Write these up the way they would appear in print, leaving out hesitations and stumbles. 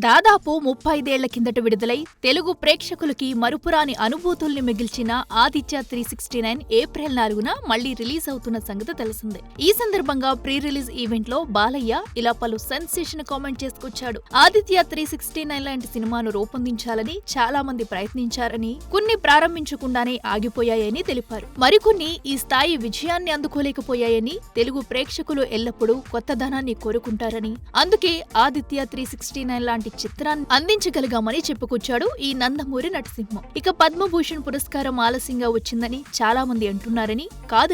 దాదాపు 35 కిందట విడుదలై తెలుగు ప్రేక్షకులకి మరుపురాని అనుభూతుల్ని మిగిల్చిన ఆదిత్య 369 ఏప్రిల్ 4న మళ్లీ రిలీజ్ అవుతున్న సంగతి తెలిసిందే. ఈ సందర్భంగా ప్రీ రిలీజ్ ఈవెంట్ లో బాలయ్య ఇలా పలు సెన్సేషన్ కామెంట్ చేసుకొచ్చాడు. ఆదిత్య 369 లాంటి సినిమాను రూపొందించాలని చాలా మంది ప్రయత్నించారని, కొన్ని ప్రారంభించకుండానే ఆగిపోయాయని తెలిపారు. మరికొన్ని ఈ స్థాయి విజయాన్ని అందుకోలేకపోయాయని, తెలుగు ప్రేక్షకులు ఎల్లప్పుడూ కొత్తదనాన్ని కోరుకుంటారని, అందుకే ఆదిత్య 369 లాంటి చిత్రాన్ని అందించగలిగామని చెప్పుకొచ్చాడు ఈ నందమూరి నరసింహం. ఇక పద్మభూషణ్ పురస్కారం ఆలస్యంగా వచ్చిందని చాలా మంది అంటున్నారని,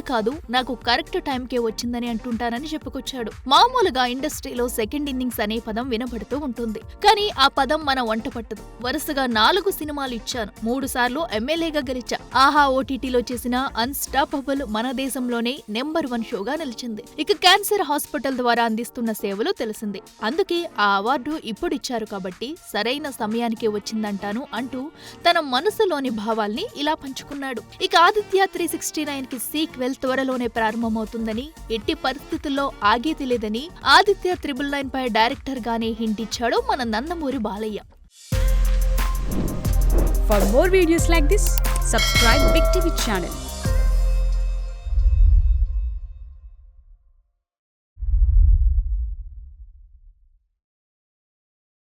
కాదు నాకు కరెక్ట్ టైంకే వచ్చిందని అంటుంటానని చెప్పుకొచ్చాడు. మామూలుగా ఇండస్ట్రీలో సెకండ్ ఇన్నింగ్స్ అనే పదం వినబడుతూ ఉంటుంది. కానీ ఆ పదం మన వంట పట్టదు. వరుసగా 4 సినిమాలు ఇచ్చాను, 3 సార్లు ఎమ్మెల్యేగా గెలిచా. ఆహా ఓటీటీలో చేసిన అన్స్టాపబుల్ మన దేశంలోనే నెంబర్ 1 షోగా నిలిచింది. ఇక క్యాన్సర్ హాస్పిటల్ ద్వారా అందిస్తున్న సేవలు తెలిసిందే. అందుకే ఆ అవార్డు ఇప్పుడిచ్చారు కాబట్టి సరైన సమయానికే వచ్చిందంటాను అంటూ తన మనసులోని భావాల్ని ఇలా పంచుకున్నాడు. ఇక ఆదిత్య 369 కి సీక్వెల్ త్వరలోనే ప్రారంభమవుతుందని, ఎట్టి పరిస్థితుల్లో ఆగేది లేదని ఆదిత్య 999 పై డైరెక్టర్ గానే హింట్ ఇచ్చాడు మన Nandamuri Balayya. For more videos like this, subscribe Big TV channel.